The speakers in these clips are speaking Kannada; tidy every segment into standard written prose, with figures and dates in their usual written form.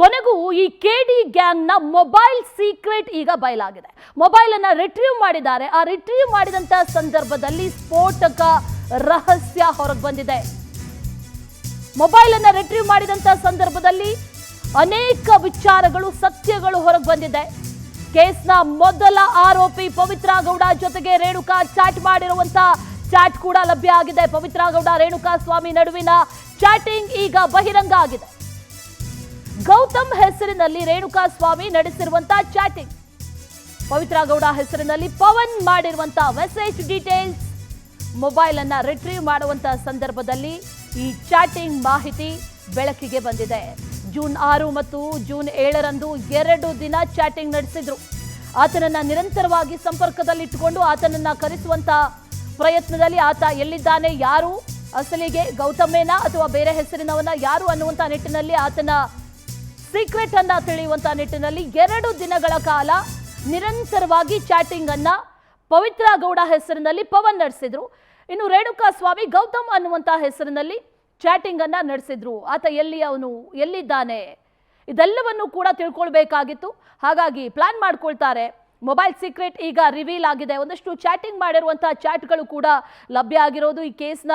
ಕೊನೆಗೂ ಈ ಕೆಡಿ ಗ್ಯಾಂಗ್ನ ಮೊಬೈಲ್ ಸೀಕ್ರೆಟ್ ಈಗ ಬಯಲಾಗಿದೆ. ಮೊಬೈಲ್ ಅನ್ನ ರಿಟ್ರೀವ್ ಮಾಡಿದ್ದಾರೆ. ಆ ರಿಟ್ರೀವ್ ಮಾಡಿದಂತ ಸಂದರ್ಭದಲ್ಲಿ ಸ್ಫೋಟಕ ರಹಸ್ಯ ಹೊರಗೆ ಬಂದಿದೆ. ಮೊಬೈಲ್ ಅನ್ನ ರಿಟ್ರೀವ್ ಮಾಡಿದಂತ ಸಂದರ್ಭದಲ್ಲಿ ಅನೇಕ ವಿಚಾರಗಳು, ಸತ್ಯಗಳು ಹೊರಗೆ ಬಂದಿದೆ. ಕೇಸ್ನ ಮೊದಲ ಆರೋಪಿ ಪವಿತ್ರ ಗೌಡ ಜೊತೆಗೆ ರೇಣುಕಾ ಚಾಟ್ ಮಾಡಿರುವಂತ ಚಾಟ್ ಕೂಡ ಲಭ್ಯ ಆಗಿದೆ. ಪವಿತ್ರ ಗೌಡ ರೇಣುಕಾ ಸ್ವಾಮಿ ನಡುವಿನ ಚಾಟಿಂಗ್ ಈಗ ಬಹಿರಂಗ ಆಗಿದೆ. ಗೌತಮ್ ಹೆಸರಿನಲ್ಲಿ ರೇಣುಕಾ ಸ್ವಾಮಿ ನಡೆಸಿರುವಂತಹ ಚಾಟಿಂಗ್, ಪವಿತ್ರ ಗೌಡ ಹೆಸರಿನಲ್ಲಿ ಪವನ್ ಮಾಡಿರುವಂತಹ ಮೆಸೇಜ್ ಡೀಟೇಲ್ಸ್, ಮೊಬೈಲ್ ಅನ್ನ ರಿಟ್ರೀವ್ ಮಾಡುವಂತಹ ಸಂದರ್ಭದಲ್ಲಿ ಈ ಚಾಟಿಂಗ್ ಮಾಹಿತಿ ಬೆಳಕಿಗೆ ಬಂದಿದೆ. ಜೂನ್ 6 ಮತ್ತು ಜೂನ್ 7ರಂದು 2 ದಿನ ಚಾಟಿಂಗ್ ನಡೆಸಿದ್ರು. ಆತನನ್ನ ನಿರಂತರವಾಗಿ ಸಂಪರ್ಕದಲ್ಲಿಟ್ಟುಕೊಂಡು ಆತನನ್ನ ಕರೆಸುವಂತ ಪ್ರಯತ್ನದಲ್ಲಿ ಆತ ಎಲ್ಲಿದ್ದಾನೆ, ಯಾರು ಅಸಲಿಗೆ ಗೌತಮೇನ ಅಥವಾ ಬೇರೆ ಹೆಸರಿನವನ ಯಾರು ಅನ್ನುವಂತ ನಿಟ್ಟಿನಲ್ಲಿ, ಆತನ ಸೀಕ್ರೆಟ್ ಅನ್ನ ತಿಳಿಯುವಂತ ನಿಟ್ಟಿನಲ್ಲಿ 2 ದಿನಗಳ ಕಾಲ ನಿರಂತರವಾಗಿ ಚಾಟಿಂಗ್ ಅನ್ನ ಪವಿತ್ರ ಗೌಡ ಹೆಸರಿನಲ್ಲಿ ಪವನ್ ನಡೆಸಿದ್ರು. ಇನ್ನು ರೇಣುಕಾ ಸ್ವಾಮಿ ಗೌತಮ್ ಅನ್ನುವಂತ ಹೆಸರಿನಲ್ಲಿ ಚಾಟಿಂಗ್ ಅನ್ನ ನಡೆಸಿದ್ರು. ಆತ ಎಲ್ಲಿದ್ದಾನೆ ಇದೆಲ್ಲವನ್ನು ಕೂಡ ತಿಳ್ಕೊಳ್ಬೇಕಾಗಿತ್ತು. ಹಾಗಾಗಿ ಪ್ಲಾನ್ ಮಾಡ್ಕೊಳ್ತಾರೆ. ಮೊಬೈಲ್ ಸೀಕ್ರೆಟ್ ಈಗ ರಿವೀಲ್ ಆಗಿದೆ. ಒಂದಷ್ಟು ಚಾಟಿಂಗ್ ಮಾಡಿರುವಂತಹ ಚಾಟ್ಗಳು ಕೂಡ ಲಭ್ಯ ಆಗಿರೋದು. ಈ ಕೇಸ್ನ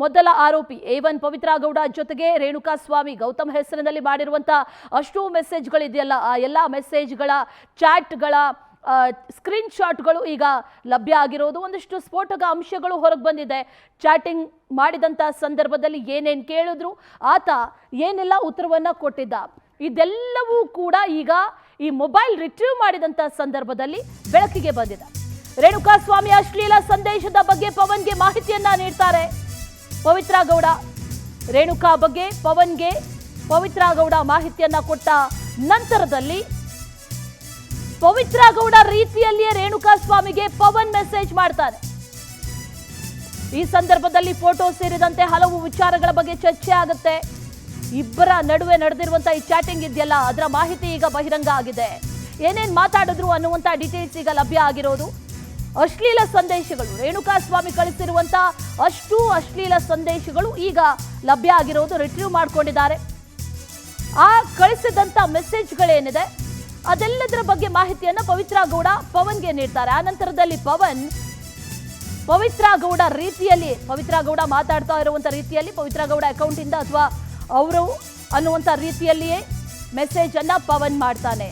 ಮೊದಲ ಆರೋಪಿ A1 ಪವಿತ್ರ ಗೌಡ ಜೊತೆಗೆ ರೇಣುಕಾ ಸ್ವಾಮಿ ಗೌತಮ್ ಹೆಸರಿನಲ್ಲಿ ಮಾಡಿರುವಂತಹ ಅಷ್ಟು ಮೆಸೇಜ್ಗಳಿದೆಯಲ್ಲ, ಆ ಎಲ್ಲ ಮೆಸೇಜ್ಗಳ ಚಾಟ್ಗಳ ಸ್ಕ್ರೀನ್ ಶಾಟ್ಗಳು ಈಗ ಲಭ್ಯ ಆಗಿರೋದು. ಒಂದಿಷ್ಟು ಸ್ಫೋಟಕ ಅಂಶಗಳು ಹೊರಗೆ ಬಂದಿದೆ. ಚಾಟಿಂಗ್ ಮಾಡಿದಂಥ ಸಂದರ್ಭದಲ್ಲಿ ಏನೇನು ಕೇಳಿದ್ರು, ಆತ ಏನೆಲ್ಲ ಉತ್ತರವನ್ನು ಕೊಟ್ಟಿದ್ದ, ಇದೆಲ್ಲವೂ ಕೂಡ ಈಗ ಈ ಮೊಬೈಲ್ ರಿಟ್ರೀವ್ ಮಾಡಿದಂಥ ಸಂದರ್ಭದಲ್ಲಿ ಬೆಳಕಿಗೆ ಬಂದಿದೆ. ರೇಣುಕಾ ಸ್ವಾಮಿ ಅಶ್ಲೀಲ ಸಂದೇಶದ ಬಗ್ಗೆ ಪವನ್ಗೆ ಮಾಹಿತಿಯನ್ನ ನೀಡ್ತಾರೆ ಪವಿತ್ರ ಗೌಡ. ರೇಣುಕಾ ಬಗ್ಗೆ ಪವನ್ಗೆ ಪವಿತ್ರ ಗೌಡ ಮಾಹಿತಿಯನ್ನ ಕೊಟ್ಟ ನಂತರದಲ್ಲಿ ಪವಿತ್ರ ಗೌಡ ರೀತಿಯಲ್ಲಿಯೇ ರೇಣುಕಾ ಸ್ವಾಮಿಗೆ ಪವನ್ ಮೆಸೇಜ್ ಮಾಡ್ತಾರೆ. ಈ ಸಂದರ್ಭದಲ್ಲಿ ಫೋಟೋ ಸೇರಿದಂತೆ ಹಲವು ವಿಚಾರಗಳ ಬಗ್ಗೆ ಚರ್ಚೆ ಆಗುತ್ತೆ. ಇಬ್ಬರ ನಡುವೆ ನಡೆದಿರುವಂತಹ ಈ ಚಾಟಿಂಗ್ ಇದೆಯಲ್ಲ, ಅದರ ಮಾಹಿತಿ ಈಗ ಬಹಿರಂಗ ಆಗಿದೆ. ಏನೇನ್ ಮಾತಾಡಿದ್ರು ಅನ್ನುವಂತ ಡೀಟೇಲ್ಸ್ ಈಗ ಲಭ್ಯ ಆಗಿರೋದು. ಅಶ್ಲೀಲ ಸಂದೇಶಗಳು, ರೇಣುಕಾ ಸ್ವಾಮಿ ಕಳಿಸಿರುವಂತಹ ಅಷ್ಟು ಅಶ್ಲೀಲ ಸಂದೇಶಗಳು ಈಗ ಲಭ್ಯ ಆಗಿರೋದು. ರಿಟ್ರೀವ್ ಮಾಡ್ಕೊಂಡಿದ್ದಾರೆ. ಆ ಕಳಿಸಿದಂತ ಮೆಸೇಜ್ಗಳೇನಿದೆ ಅದೆಲ್ಲದರ ಬಗ್ಗೆ ಮಾಹಿತಿಯನ್ನ ಪವಿತ್ರ ಗೌಡ ಪವನ್ಗೆ ನೀಡ್ತಾರೆ. ಆ ನಂತರದಲ್ಲಿ ಪವನ್ ಪವಿತ್ರ ಗೌಡ ರೀತಿಯಲ್ಲಿ, ಪವಿತ್ರ ಗೌಡ ಮಾತಾಡ್ತಾ ಇರುವಂತ ರೀತಿಯಲ್ಲಿ, ಪವಿತ್ರ ಗೌಡ ಅಕೌಂಟ್ ಇಂದ ಅಥವಾ ಅವರು ಅನ್ನುವಂಥ ರೀತಿಯಲ್ಲಿಯೇ ಮೆಸೇಜ್ ಅನ್ನ ಪವನ್ ಮಾಡ್ತಾನೆ.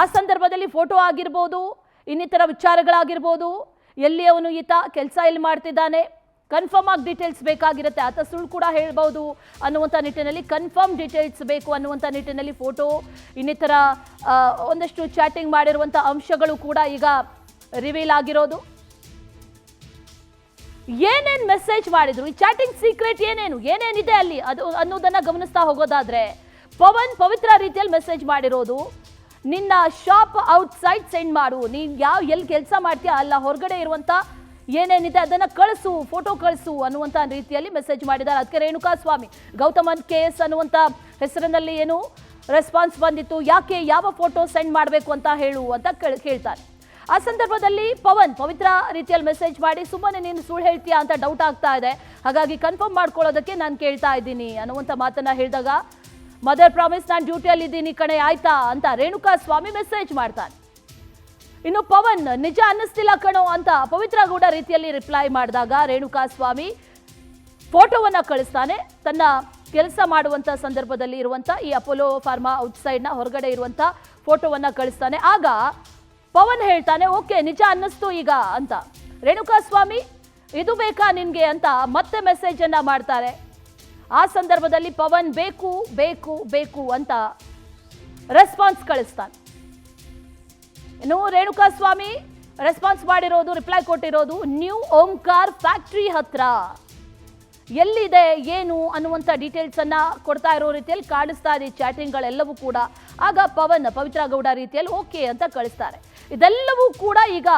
ಆ ಸಂದರ್ಭದಲ್ಲಿ ಫೋಟೋ ಆಗಿರ್ಬೋದು, ಇನ್ನಿತರ ವಿಚಾರಗಳಾಗಿರ್ಬೋದು, ಎಲ್ಲಿ ಅವನು ಈತ ಕೆಲಸ ಎಲ್ಲಿ ಮಾಡ್ತಿದ್ದಾನೆ, ಕನ್ಫರ್ಮ್ ಆಗಿ ಡೀಟೇಲ್ಸ್ ಬೇಕಾಗಿರುತ್ತೆ. ಆತ ಸುಳ್ಳು ಕೂಡ ಹೇಳ್ಬೋದು ಅನ್ನುವಂಥ ನಿಟ್ಟಿನಲ್ಲಿ ಕನ್ಫರ್ಮ್ ಡೀಟೇಲ್ಸ್ ಬೇಕು ಅನ್ನುವಂಥ ನಿಟ್ಟಿನಲ್ಲಿ ಫೋಟೋ, ಇನ್ನಿತರ ಒಂದಷ್ಟು ಚಾಟಿಂಗ್ ಮಾಡಿರುವಂಥ ಅಂಶಗಳು ಕೂಡ ಈಗ ರಿವೀಲ್ ಆಗಿರೋದು. ಏನೇನು ಮೆಸೇಜ್ ಮಾಡಿದ್ರು, ಈ ಚಾಟಿಂಗ್ ಸೀಕ್ರೆಟ್ ಏನೇನಿದೆ ಅಲ್ಲಿ ಅದು ಅನ್ನೋದನ್ನ ಗಮನಿಸ್ತಾ ಹೋಗೋದಾದ್ರೆ, ಪವನ್ ಪವಿತ್ರ ರೀತಿಯಲ್ಲಿ ಮೆಸೇಜ್ ಮಾಡಿರೋದು, ನಿನ್ನ ಶಾಪ್ ಔಟ್ಸೈಡ್ ಸೆಂಡ್ ಮಾಡು, ನೀನು ಎಲ್ಲಿ ಕೆಲಸ ಮಾಡ್ತೀಯ ಅಲ್ಲ ಹೊರಗಡೆ ಇರುವಂತ ಏನೇನಿದೆ ಅದನ್ನ ಕಳಿಸು, ಫೋಟೋ ಕಳಿಸು ಅನ್ನುವಂಥ ರೀತಿಯಲ್ಲಿ ಮೆಸೇಜ್ ಮಾಡಿದ್ದಾರೆ. ಅದಕ್ಕೆ ರೇಣುಕಾ ಸ್ವಾಮಿ ಗೌತಮನ್ KS ಅನ್ನುವಂಥ ಹೆಸರಿನಲ್ಲಿ ಏನು ರೆಸ್ಪಾನ್ಸ್ ಬಂದಿತ್ತು, ಯಾಕೆ ಯಾವ ಫೋಟೋ ಸೆಂಡ್ ಮಾಡಬೇಕು ಅಂತ ಹೇಳು ಅಂತ ಕೇಳ್ತಾರೆ. ಆ ಸಂದರ್ಭದಲ್ಲಿ ಪವನ್ ಪವಿತ್ರ ರೀತಿಯಲ್ಲಿ ಮೆಸೇಜ್ ಮಾಡಿ, ಸುಮ್ಮನೆ ನೀನು ಸುಳ್ಳು ಹೇಳ್ತೀಯಾ ಅಂತ ಡೌಟ್ ಆಗ್ತಾ ಇದೆ, ಹಾಗಾಗಿ ಕನ್ಫರ್ಮ್ ಮಾಡ್ಕೊಳ್ಳೋದಕ್ಕೆ ನಾನು ಕೇಳ್ತಾ ಇದ್ದೀನಿ ಅನ್ನುವಂಥ ಮಾತನ್ನ ಹೇಳಿದಾಗ, ಮದರ್ ಪ್ರಾಮಿಸ್ ನಾನು ಡ್ಯೂಟಿಯಲ್ಲಿ ಇದ್ದೀನಿ ಕಣೆ ಆಯ್ತಾ ಅಂತ ರೇಣುಕಾ ಸ್ವಾಮಿ ಮೆಸೇಜ್ ಮಾಡ್ತಾನೆ. ಇನ್ನು ಪವನ್ ನಿಜ ಅನ್ನಿಸ್ತಿಲ್ಲ ಕಣೋ ಅಂತ ಪವಿತ್ರ ಗೌಡ ರೀತಿಯಲ್ಲಿ ರಿಪ್ಲೈ ಮಾಡಿದಾಗ ರೇಣುಕಾ ಸ್ವಾಮಿ ಫೋಟೋವನ್ನ ಕಳಿಸ್ತಾನೆ. ತನ್ನ ಕೆಲಸ ಮಾಡುವಂತ ಸಂದರ್ಭದಲ್ಲಿ ಇರುವಂತ ಈ ಅಪೋಲೋ ಫಾರ್ಮಾ ಔಟ್ಸೈಡ್ ನ ಹೊರಗಡೆ ಇರುವಂತ ಫೋಟೋವನ್ನ ಕಳಿಸ್ತಾನೆ. ಆಗ ಪವನ್ ಹೇಳ್ತಾನೆ, ಓಕೆ ನಿಜ ಅನ್ನಿಸ್ತು ಈಗ ಅಂತ. ರೇಣುಕಾ ಸ್ವಾಮಿ ಇದು ಬೇಕಾ ನಿನ್ಗೆ ಅಂತ ಮತ್ತೆ ಮೆಸೇಜ್ ಅನ್ನ ಮಾಡ್ತಾರೆ. ಆ ಸಂದರ್ಭದಲ್ಲಿ ಪವನ್ ಬೇಕು ಬೇಕು ಬೇಕು ಅಂತ ರೆಸ್ಪಾನ್ಸ್ ಕಳಿಸ್ತಾನೆ. ಇನ್ನು ರೇಣುಕಾ ಸ್ವಾಮಿ ರೆಸ್ಪಾನ್ಸ್ ಮಾಡಿರೋದು, ರಿಪ್ಲೈ ಕೊಟ್ಟಿರೋದು, ನ್ಯೂ ಓಂಕಾರ್ ಫ್ಯಾಕ್ಟರಿ ಹತ್ರ ಎಲ್ಲಿದೆ ಏನು ಅನ್ನುವಂಥ ಡೀಟೇಲ್ಸ್ ಅನ್ನ ಕೊಡ್ತಾ ಇರೋ ರೀತಿಯಲ್ಲಿ ಕಾಣಿಸ್ತಾ ಇದೆ ಚಾಟಿಂಗ್ಗಳೆಲ್ಲವೂ ಕೂಡ. ಆಗ ಪವನ್ ಪವಿತ್ರ ಗೌಡ ರೀತಿಯಲ್ಲಿ ಓಕೆ ಅಂತ ಕಳಿಸ್ತಾರೆ. ಇದೆಲ್ಲವೂ ಕೂಡ ಈಗ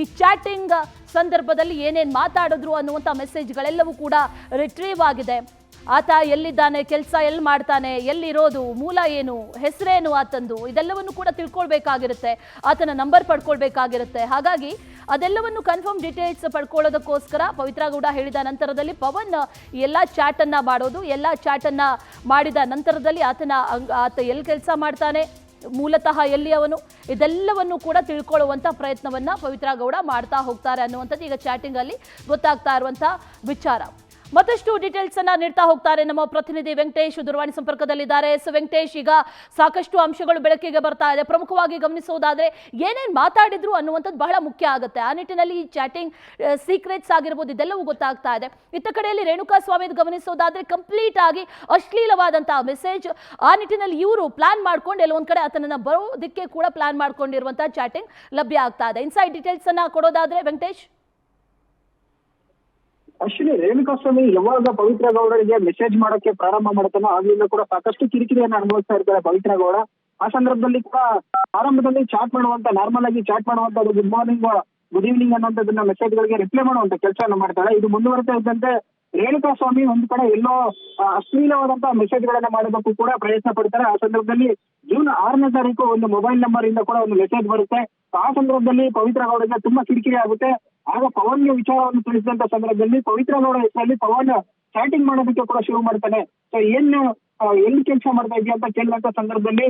ಈ ಚಾಟಿಂಗ್ ಸಂದರ್ಭದಲ್ಲಿ ಏನೇನು ಮಾತಾಡಿದ್ರು ಅನ್ನುವಂಥ ಮೆಸೇಜ್ಗಳೆಲ್ಲವೂ ಕೂಡ ರಿಟ್ರೀವ್ ಆಗಿದೆ. ಆತ ಎಲ್ಲಿದ್ದಾನೆ, ಕೆಲಸ ಎಲ್ಲಿ ಮಾಡ್ತಾನೆ, ಎಲ್ಲಿರೋದು, ಮೂಲ ಏನು, ಹೆಸರೇನು ಆತಂದು, ಇದೆಲ್ಲವನ್ನು ಕೂಡ ತಿಳ್ಕೊಳ್ಬೇಕಾಗಿರುತ್ತೆ. ಆತನ ನಂಬರ್ ಪಡ್ಕೊಳ್ಬೇಕಾಗಿರುತ್ತೆ. ಹಾಗಾಗಿ ಅದೆಲ್ಲವನ್ನು ಕನ್ಫರ್ಮ್ ಡೀಟೇಲ್ಸ್ ಪಡ್ಕೊಳ್ಳೋದಕ್ಕೋಸ್ಕರ ಪವಿತ್ರ ಗೌಡ ಹೇಳಿದ ನಂತರದಲ್ಲಿ ಪವನ್ ಎಲ್ಲ ಚಾಟ್ ಅನ್ನ ಮಾಡೋದು, ಎಲ್ಲ ಚಾಟ್ ಅನ್ನ ಮಾಡಿದ ನಂತರದಲ್ಲಿ ಆತ ಎಲ್ಲಿ ಕೆಲಸ ಮಾಡ್ತಾನೆ, ಮೂಲತಃ ಎಲ್ಲಿ ಅವನು, ಇದೆಲ್ಲವನ್ನು ಕೂಡ ತಿಳ್ಕೊಳ್ಳುವಂತ ಪ್ರಯತ್ನವನ್ನ ಪವಿತ್ರ ಗೌಡ ಮಾಡ್ತಾ ಹೋಗ್ತಾರೆ ಅನ್ನುವಂಥದ್ದು ಈಗ ಚಾಟಿಂಗ್ ಅಲ್ಲಿ ಗೊತ್ತಾಗ್ತಾ ಇರುವಂತ ವಿಚಾರ. ಮತ್ತಷ್ಟು ಡೀಟೇಲ್ಸ್ ಅನ್ನ ನೀಡ್ತಾ ಹೋಗ್ತಾರೆ ನಮ್ಮ ಪ್ರತಿನಿಧಿ ವೆಂಕಟೇಶ್ ದೂರವಾಣಿ ಸಂಪರ್ಕದಲ್ಲಿದ್ದಾರೆ. ವೆಂಕಟೇಶ್, ಈಗ ಸಾಕಷ್ಟು ಅಂಶಗಳು ಬೆಳಕಿಗೆ ಬರ್ತಾ ಇದೆ. ಪ್ರಮುಖವಾಗಿ ಗಮನಿಸೋದಾದ್ರೆ ಏನೇನ್ ಮಾತಾಡಿದ್ರು ಅನ್ನುವಂಥದ್ದು ಬಹಳ ಮುಖ್ಯ ಆಗುತ್ತೆ. ಆ ನಿಟ್ಟಿನಲ್ಲಿ ಈ ಚಾಟಿಂಗ್ ಸೀಕ್ರೆಟ್ಸ್ ಆಗಿರ್ಬೋದು, ಇದೆಲ್ಲವೂ ಗೊತ್ತಾಗ್ತಾ ಇದೆ. ಇತ್ತ ಕಡೆಯಲ್ಲಿ ರೇಣುಕಾ ಸ್ವಾಮಿ ಗಮನಿಸೋದಾದ್ರೆ ಕಂಪ್ಲೀಟ್ ಆಗಿ ಅಶ್ಲೀಲವಾದಂತಹ ಮೆಸೇಜ್. ಆ ನಿಟ್ಟಿನಲ್ಲಿ ಇವರು ಪ್ಲಾನ್ ಮಾಡ್ಕೊಂಡು ಎಲ್ಲೊಂದ್ ಕಡೆ ಆತನನ್ನ ಬರೋದಕ್ಕೆ ಕೂಡ ಪ್ಲಾನ್ ಮಾಡ್ಕೊಂಡಿರುವಂತಹ ಚಾಟಿಂಗ್ ಲಭ್ಯ ಆಗ್ತಾ ಇದೆ. ಇನ್ಸೈಡ್ ಡೀಟೇಲ್ಸ್ ಅನ್ನ ಕೊಡೋದಾದ್ರೆ ವೆಂಕಟೇಶ್. ಅಶ್ವಿನಿ, ರೇಣುಕಾಸ್ವಾಮಿ ಯಾವಾಗ ಪವಿತ್ರ ಗೌಡರಿಗೆ ಮೆಸೇಜ್ ಮಾಡಕ್ಕೆ ಪ್ರಾರಂಭ ಮಾಡ್ತಾನೋ ಆಗ್ಲಿಂದ ಕೂಡ ಸಾಕಷ್ಟು ಕಿರಿಕಿರಿಯನ್ನು ಅನುಭವಿಸ್ತಾ ಇರ್ತಾರೆ ಪವಿತ್ರ ಗೌಡ. ಆ ಸಂದರ್ಭದಲ್ಲಿ ಕೂಡ ಆರಂಭದಲ್ಲಿ ಚಾಟ್ ಮಾಡುವಂತ, ನಾರ್ಮಲ್ ಆಗಿ ಚಾಟ್ ಮಾಡುವಂತ ಗುಡ್ ಮಾರ್ನಿಂಗ್, ಗುಡ್ ಈವ್ನಿಂಗ್ ಅನ್ನುವಂಥದ್ದನ್ನ ಮೆಸೇಜ್ ಗಳಿಗೆ ರಿಪ್ಲೈ ಮಾಡುವಂತ ಕೆಲಸವನ್ನು ಮಾಡ್ತಾಳೆ. ಇದು ಮುಂದುವರೆತಾ ಇದ್ದಂತೆ ರೇಣುಕಾಸ್ವಾಮಿ ಒಂದು ಕಡೆ ಎಲ್ಲೋ ಅಶ್ಲೀಲವಾದಂತಹ ಮೆಸೇಜ್ ಗಳನ್ನ ಮಾಡೋದಕ್ಕೂ ಕೂಡ ಪ್ರಯತ್ನ ಪಡ್ತಾರೆ. ಆ ಸಂದರ್ಭದಲ್ಲಿ ಜೂನ್ 6ನೇ ತಾರೀಕು ಒಂದು ಮೊಬೈಲ್ ನಂಬರ್ ಇಂದ ಕೂಡ ಒಂದು ಮೆಸೇಜ್ ಬರುತ್ತೆ. ಆ ಸಂದರ್ಭದಲ್ಲಿ ಪವಿತ್ರ ಗೌಡಗೆ ತುಂಬಾ ಕಿರಿಕಿರಿ ಆಗುತ್ತೆ. ಆಗ ಪವನ್ಗೆ ವಿಚಾರವನ್ನು ತಿಳಿಸಿದಂತ ಸಂದರ್ಭದಲ್ಲಿ ಪವಿತ್ರ ಗೌಡ ಹೆಸರಲ್ಲಿ ಪವನ್ ಚಾಟಿಂಗ್ ಮಾಡೋದಕ್ಕೆ ಕೂಡ ಶುರು ಮಾಡ್ತಾನೆ. ಸೊ ಎಲ್ಲಿ ಕೆಲಸ ಮಾಡ್ತಾ ಇದೆಯಾ ಅಂತ ಕೇಳಿದಂತ ಸಂದರ್ಭದಲ್ಲಿ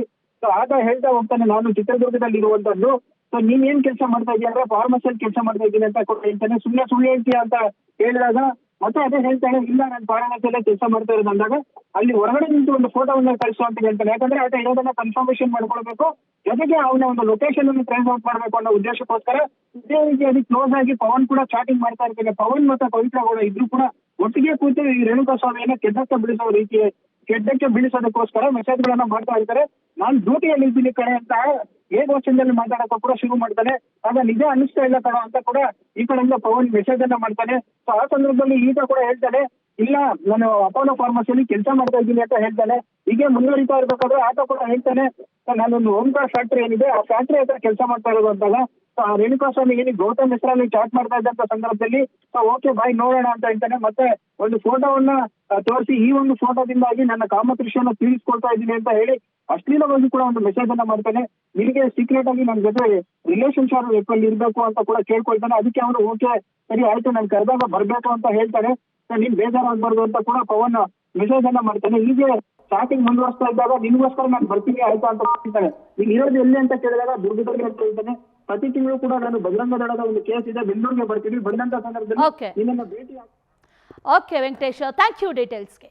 ಆಗ ಹೇಳ್ತಾ ಹೋಗ್ತಾನೆ, ನಾನು ಚಿತ್ರದುರ್ಗದಲ್ಲಿ ಇರುವಂತದ್ದು. ಸೊ ನೀನ್ ಏನ್ ಕೆಲಸ ಮಾಡ್ತಾ ಇದೀಯ ಅಂದ್ರೆ ಫಾರ್ಮಸಿಯಲ್ಲಿ ಕೆಲಸ ಮಾಡ್ತಾ ಇದ್ದೀನಿ ಅಂತ ಕೂಡ ಹೇಳ್ತಾನೆ. ಸುಳ್ಳು ಹೇಳ್ತೀಯ ಅಂತ ಹೇಳಿದಾಗ ಮತ್ತೆ ಅದೇ ಹೇಳ್ತಾನೆ, ಇಲ್ಲ ನಾನು ಫಾರ್ಮಸಿಯಲ್ಲೇ ಕೆಲಸ ಮಾಡ್ತಾ ಇರೋದು ಅಂದಾಗ ಅಲ್ಲಿ ಹೊರಗಡೆ ನಿಂತು ಒಂದು ಫೋಟೋವನ್ನ ಕಳಿಸು ಅಂತ ಹೇಳ್ತಾನೆ. ಯಾಕಂದ್ರೆ ಆತ ಇರೋದನ್ನ ಕನ್ಫರ್ಮೇಶನ್ ಮಾಡ್ಕೊಳ್ಬೇಕು, ಜೊತೆಗೆ ಅವನ ಒಂದು ಲೊಕೇಶನ್ ಅನ್ನು ಟ್ರೇಸ್ ಔಟ್ ಮಾಡ್ಬೇಕು ಅನ್ನೋ ಉದ್ದೇಶಕ್ಕೋಸ್ಕರ ಇದೇ ರೀತಿಯಾಗಿ ಕ್ಲೋಸ್ ಆಗಿ ಪವನ್ ಕೂಡ ಚಾಟಿಂಗ್ ಮಾಡ್ತಾ ಇರ್ತಾನೆ. ಪವನ್ ಮತ್ತೆ ಪವಿತ್ರ ಗೌಡ ಇಬ್ರು ಕೂಡ ಒಟ್ಟಿಗೆ ಕೂತು ಈ ರೇಣುಕಾಸ್ವಾಮಿಯನ್ನ ಕೆಡ್ಡಕ್ಕೆ ಬೀಳಿಸೋದಕ್ಕೋಸ್ಕರ ಮೆಸೇಜ್ ಗಳನ್ನ ಮಾಡ್ತಾ ಇರ್ತಾರೆ. ನಾನು ಡ್ಯೂಟಿಯಲ್ಲಿ ಇದ್ದೀನಿ ಕಡೆ ಅಂತ ಏಕವಚನದಲ್ಲಿ ಮಾತಾಡೋಕೆ ಕೂಡ ಶುರು ಮಾಡ್ತಾನೆ. ಆಗ ನಿಜ ಅನಿಸ್ತಾ ಇಲ್ಲ ಕಣ ಅಂತ ಕೂಡ ಈ ಕಡೆಯಿಂದ ಪವನ್ ಮೆಸೇಜ್ ಅನ್ನ ಮಾಡ್ತಾನೆ. ಸೊ ಆ ಸಂದರ್ಭದಲ್ಲಿ ಈತ ಕೂಡ ಹೇಳ್ತಾನೆ, ಇಲ್ಲ ನಾನು ಅಪೋಲೋ ಫಾರ್ಮಸಿಯಲ್ಲಿ ಕೆಲಸ ಮಾಡ್ತಾ ಇದ್ದೀನಿ ಅಂತ ಹೇಳ್ತಾನೆ. ಹೀಗೆ ಮುಂದುವರಿತಾ ಇರ್ಬೇಕಾದ್ರೆ ಆತ ಕೂಡ ಹೇಳ್ತಾನೆ, ನಾನೊಂದು ಓಂಕಾರ ಫ್ಯಾಕ್ಟರಿ ಏನಿದೆ ಆ ಫ್ಯಾಕ್ಟರಿ ಹತ್ರ ಕೆಲಸ ಮಾಡ್ತಾ ಇರೋದು ಅಂತಾಗ ರೇಣುಕಾಸ್ವಾಮಿ ಏನಿಗೆ ಗೌತಮ್ ಹೆಸರಲ್ಲಿ ಚಾಟ್ ಮಾಡ್ತಾ ಇದ್ದಂತ ಸಂದರ್ಭದಲ್ಲಿ ಓಕೆ ಬಾಯ್ ನೋಡೋಣ ಅಂತ ಹೇಳ್ತಾನೆ. ಮತ್ತೆ ಒಂದು ಫೋಟೋವನ್ನ ತೋರಿಸಿ, ಈ ಒಂದು ಫೋಟೋದಿಂದಾಗಿ ನನ್ನ ಕಾಮತೃಷ್ಟಿಯನ್ನು ತೀರಿಸ್ಕೊಳ್ತಾ ಇದ್ದೀನಿ ಅಂತ ಹೇಳಿ ಅಶ್ಲೀಲವಾಗಿ ಕೂಡ ಒಂದು ಮೆಸೇಜ್ ಅನ್ನ ಮಾಡ್ತಾನೆ. ನಿನಗೆ ಸೀಕ್ರೆಟ್ ಆಗಿ ನನ್ನ ಜೊತೆ ರಿಲೇಶನ್ಶಿಪ್ ಅಲ್ಲಿ ಇರ್ಬೇಕು ಅಂತ ಕೂಡ ಕೇಳ್ಕೊಳ್ತಾನೆ. ಅದಕ್ಕೆ ಅವನು ಓಕೆ ಸರಿ ಆಯ್ತು, ನನ್ ಕರೆದಾಗ ಬರ್ಬೇಕು ಅಂತ ಹೇಳ್ತಾನೆ. ನೀನ್ ಬೇಜಾರಾಗಬಾರ್ದು ಅಂತ ಕೂಡ ಪವನ್ ಮೆಸೇಜ್ ಅನ್ನ ಮಾಡ್ತಾನೆ. ಹೀಗೆ ಸ್ಟಾರ್ಟಿಂಗ್ ಮುಂದುವರಿಸ್ತಾ ಇದ್ದಾಗ ನಿನ್ಗೋಸ್ಕರ ನಾನು ಬರ್ತೀನಿ ಆಯ್ತಾ ಅಂತ ಹೇಳ್ತಾನೆ. ನೀನ್ ಇರೋದು ಎಲ್ಲಿ ಅಂತ ಕೇಳಿದಾಗ ದುರ್ಗದಲ್ಲಿ ಅಂತ ಹೇಳ್ತಾನೆ. ಪ್ರತಿ ತಿಂಗಳು ಕೂಡ ನಾನು ಬಜರಂಗ ದಳದ ಒಂದು ಕೇಸ್ ಇದೆ, ಬೆಂಗಳೂರಿಗೆ ಬರ್ತೀನಿ, ಬಂದಂತ ಸಂದರ್ಭದಲ್ಲಿ ನಿನ್ನನ್ನು ಭೇಟಿ. Okay Venkatesh, thank you ಡೀಟೇಲ್ಸ್ಗೆ.